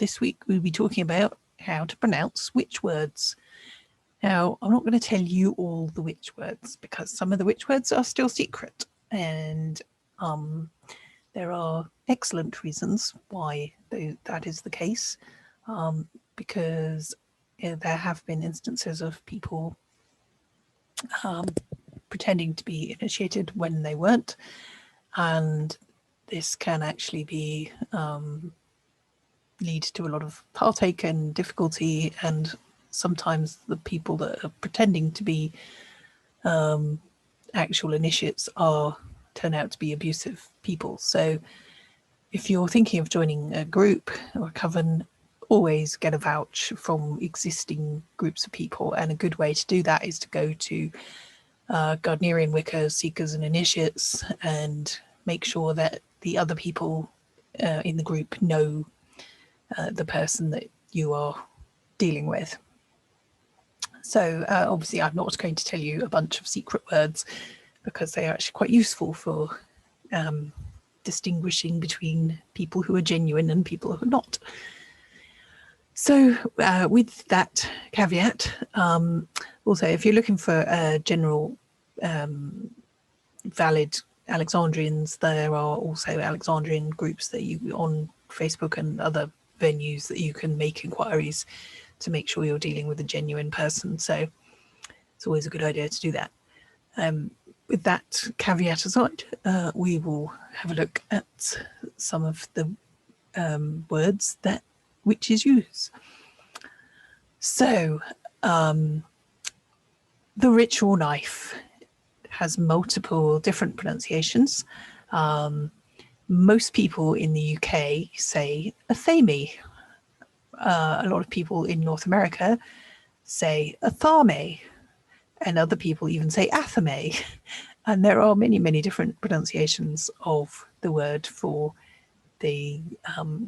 this week we'll be talking about how to pronounce witch words. Now, I'm not going to tell you all the witch words because some of the witch words are still secret, and there are excellent reasons why that is the case, because there have been instances of people pretending to be initiated when they weren't, and this can actually be lead to a lot of heartache and difficulty, and sometimes the people that are pretending to be actual initiates turn out to be abusive people. So if you're thinking of joining a group or a coven, always get a vouch from existing groups of people, and a good way to do that is to go to Gardnerian Wicca Seekers and Initiates and make sure that the other people in the group know the person that you are dealing with. So obviously I'm not going to tell you a bunch of secret words because they are actually quite useful for distinguishing between people who are genuine and people who are not. So with that caveat, also if you're looking for a general valid Alexandrians, there are also Alexandrian groups that you on Facebook and other venues that you can make inquiries to make sure you're dealing with a genuine person. So it's always a good idea to do that. With that caveat aside, we will have a look at some of the words that witches use. So the ritual knife has multiple different pronunciations. Most people in the UK say athame. A lot of people in North America say athame, and other people even say athame. And there are many, many different pronunciations of the word for the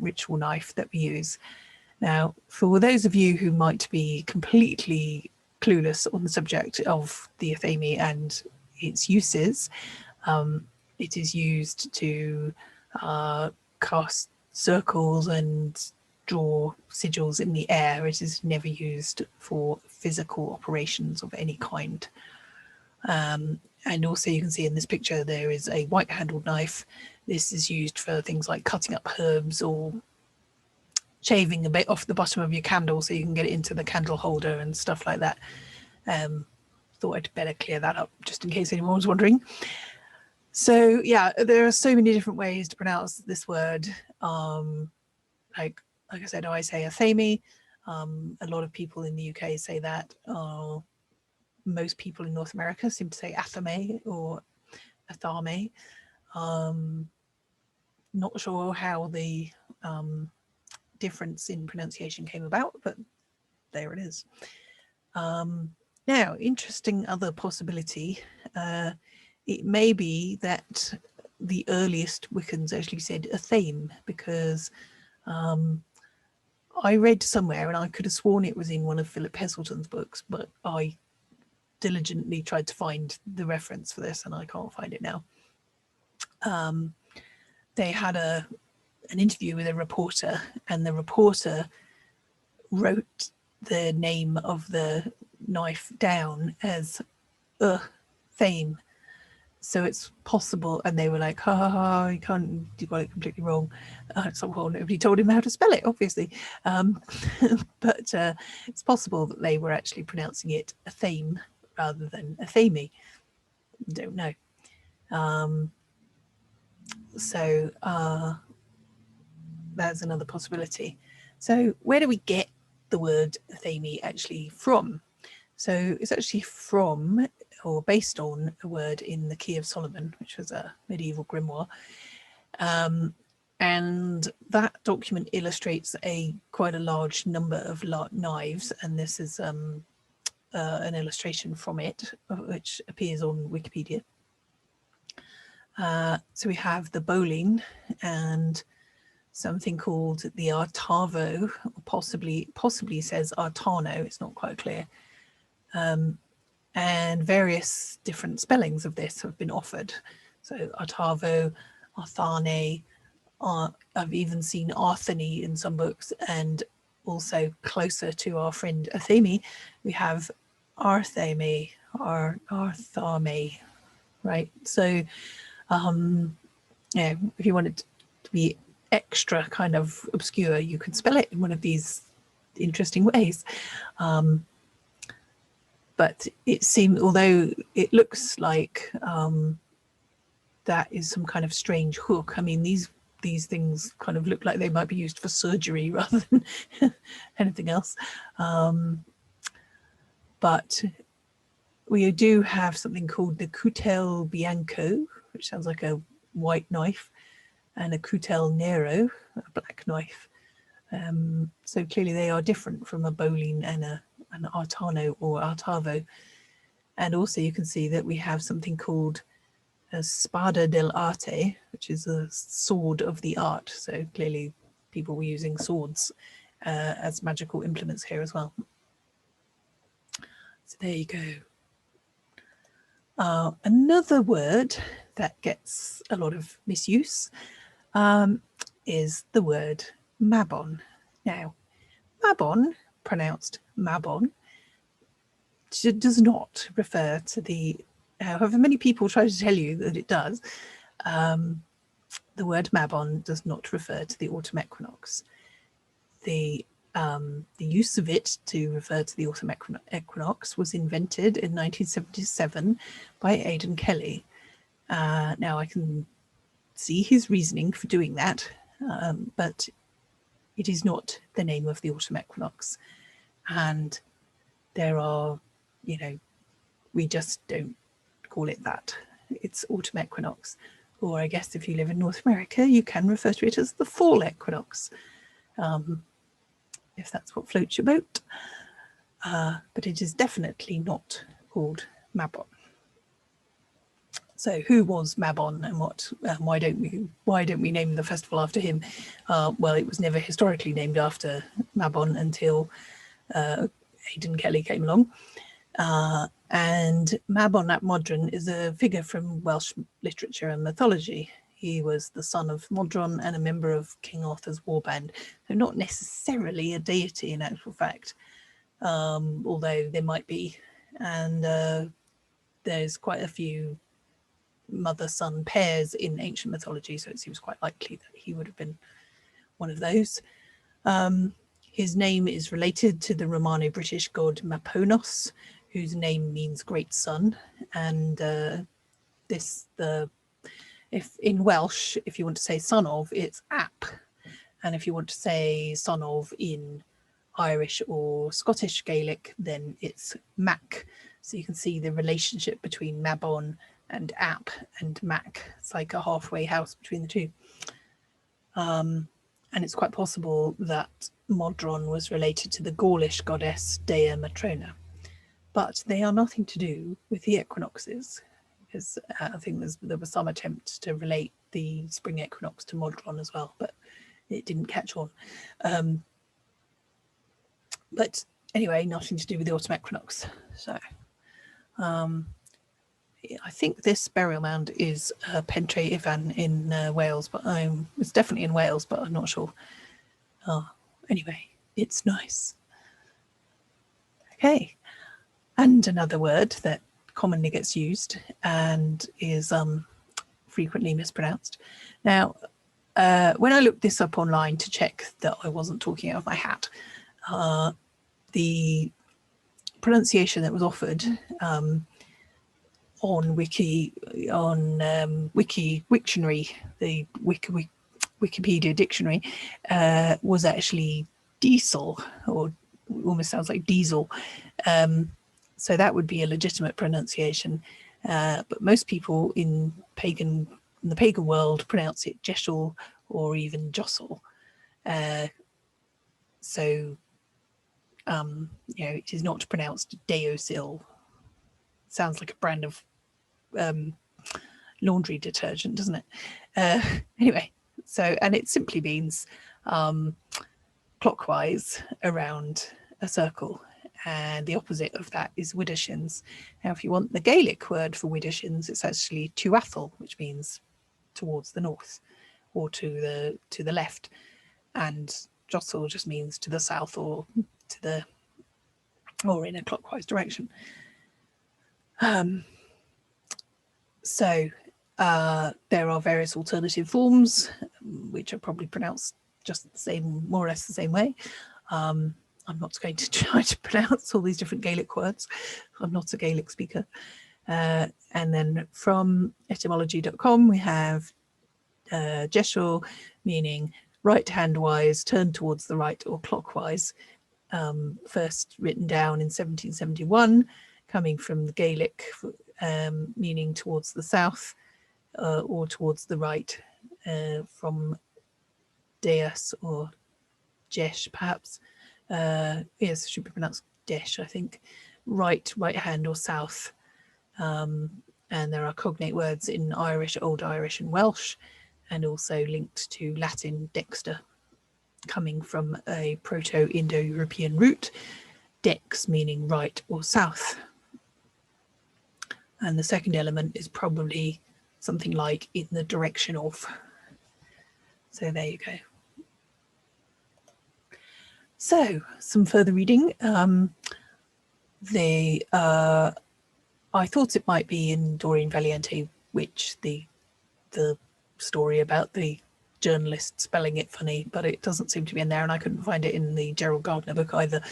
ritual knife that we use. Now, for those of you who might be completely clueless on the subject of the athame and its uses, it is used to cast circles and draw sigils in the air. It is never used for physical operations of any kind. And also you can see in this picture there is a white-handled knife. This is used for things like cutting up herbs or shaving a bit off the bottom of your candle so you can get it into the candle holder and stuff like that. Thought I'd better clear that up just in case anyone was wondering. So yeah, there are so many different ways to pronounce this word. Like I said, I say athame. A lot of people in the UK say that. Most people in North America seem to say athame or athame. Not sure how the difference in pronunciation came about, but there it is. Now, interesting other possibility. It may be that the earliest Wiccans actually said athame, because I read somewhere, and I could have sworn it was in one of Philip Heselton's books, but I diligently tried to find the reference for this and I can't find it now. They had an interview with a reporter, and the reporter wrote the name of the knife down as thame. So it's possible, and they were like, ha ha ha, you got it completely wrong. So, well, nobody told him how to spell it, obviously. But it's possible that they were actually pronouncing it athame rather than athame. Don't know. So that's another possibility. So where do we get the word athame actually from? So it's actually from, or based on, a word in the Key of Solomon, which was a medieval grimoire. And that document illustrates quite a large number of knives, and this is an illustration from it, which appears on Wikipedia. So we have the bowline and something called the artavo, or possibly says artano, it's not quite clear. And various different spellings of this have been offered. So artavo, arthane, I've even seen athame in some books, and also closer to our friend athame, we have arthame or arthame, right? So yeah, if you wanted to be extra kind of obscure, you could spell it in one of these interesting ways. But it seems, although it looks like that is some kind of strange hook. I mean, these things kind of look like they might be used for surgery rather than anything else. But we do have something called the cutel bianco, which sounds like a white knife, and a cutel nero, a black knife. So clearly they are different from a bowline and an artano or artavo. And also you can see that we have something called a spada del arte, which is a sword of the art. So clearly people were using swords as magical implements here as well. So there you go. Another word that gets a lot of misuse is the word Mabon. Now, Mabon, pronounced Mabon, does not refer to the, however many people try to tell you that it does, the word Mabon does not refer to the autumn equinox. The use of it to refer to the autumn equinox was invented in 1977 by Aidan Kelly. Now I can see his reasoning for doing that, but it is not the name of the autumn equinox. And there are, you know, we just don't call it that. It's autumn equinox. Or I guess if you live in North America, you can refer to it as the fall equinox, if that's what floats your boat. But it is definitely not called Mabon. So who was Mabon, and what? Why don't we name the festival after him? Well, it was never historically named after Mabon until Aidan Kelly came along. And Mabon ap Modron is a figure from Welsh literature and mythology. He was the son of Modron and a member of King Arthur's warband, so not necessarily a deity in actual fact, although there might be. And there's quite a few mother-son pairs in ancient mythology, so it seems quite likely that he would have been one of those. His name is related to the Romano-British god Maponos, whose name means great sun. And if in Welsh, if you want to say son of, it's ap. And if you want to say son of in Irish or Scottish Gaelic, then it's mac. So you can see the relationship between Mabon and ap and mac. It's like a halfway house between the two. And it's quite possible that Modron was related to the Gaulish goddess Dea Matrona. But they are nothing to do with the equinoxes, because I think there was some attempt to relate the spring equinox to Modron as well, but it didn't catch on. But anyway, nothing to do with the autumn equinox. So I think this burial mound is Pentre Ifan in Wales, but it's definitely in Wales, but I'm not sure. Anyway, it's nice. Okay. And another word that commonly gets used and is frequently mispronounced. Now, when I looked this up online to check that I wasn't talking out of my hat, the pronunciation that was offered on Wiktionary, the Wikipedia dictionary, was actually diesel, or almost sounds like diesel. So that would be a legitimate pronunciation. But most people in the pagan world pronounce it Jeshel or even Josel. So it is not pronounced deosil. Sounds like a brand of laundry detergent, doesn't it? Anyway, so, and it simply means clockwise around a circle. And the opposite of that is widdershins. Now, if you want the Gaelic word for widdershins, it's actually tuathel, which means towards the north, or to the left, and jostle just means to the south or to the or in a clockwise direction. So there are various alternative forms, which are probably pronounced just the same, more or less the same way. I'm not going to try to pronounce all these different Gaelic words. I'm not a Gaelic speaker. And then from etymology.com, we have Jeshur, meaning right hand wise, turn towards the right or clockwise. First written down in 1771, coming from the Gaelic, meaning towards the south or towards the right, from Deus or Jesh, perhaps. Yes, should be pronounced Desh, I think. Right hand or south. And there are cognate words in Irish, Old Irish and Welsh, and also linked to Latin dexter, coming from a Proto-Indo-European root, dex meaning right or south. And the second element is probably something like in the direction of. So there you go. So some further reading. I thought it might be in Doreen Valiente, which the story about the journalist spelling it funny, but it doesn't seem to be in there, and I couldn't find it in the Gerald Gardner book either.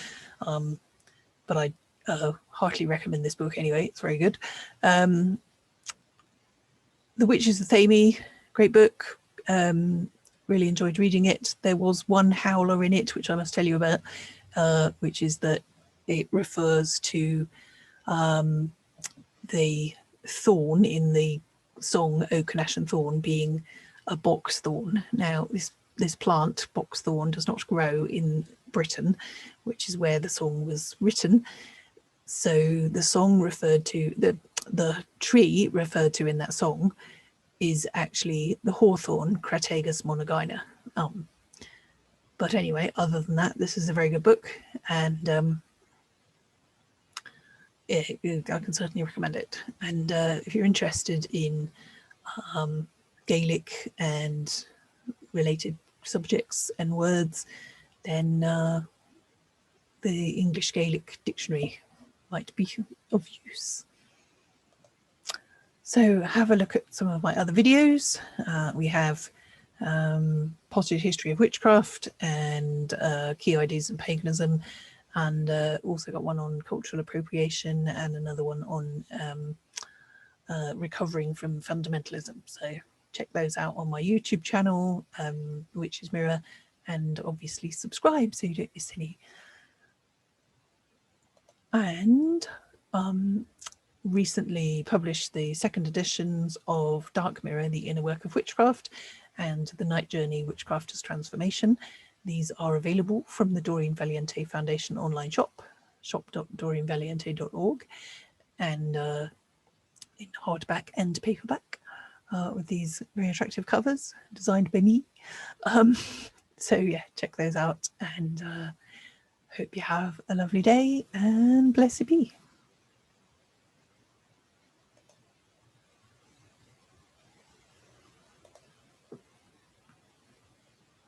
But I heartily recommend this book anyway. It's very good. The Witch's Athame, great book. Really enjoyed reading it. There was one howler in it, which I must tell you about, which is that it refers to the thorn in the song Oak and Ash and Thorn being a box thorn. Now, this plant, box thorn, does not grow in Britain, which is where the song was written. So the song referred to, the tree referred to in that song is actually the hawthorn, Crataegus monogyna. But anyway, other than that, this is a very good book, and I can certainly recommend it. And if you're interested in Gaelic and related subjects and words, then the English Gaelic dictionary might be of use. So have a look at some of my other videos. We have Potted History of Witchcraft and Key Ideas in Paganism, and also got one on cultural appropriation and another one on recovering from fundamentalism. So check those out on my YouTube channel, Witch's Mirror, and obviously subscribe so you don't miss any. And recently published the second editions of Dark Mirror, The Inner Work of Witchcraft, and The Night Journey, Witchcraft as Transformation. These are available from the Doreen Valiente Foundation online shop, shop.doreenvaliente.org, and in hardback and paperback, with these very attractive covers designed by me. So yeah, check those out, and hope you have a lovely day, and blessed be.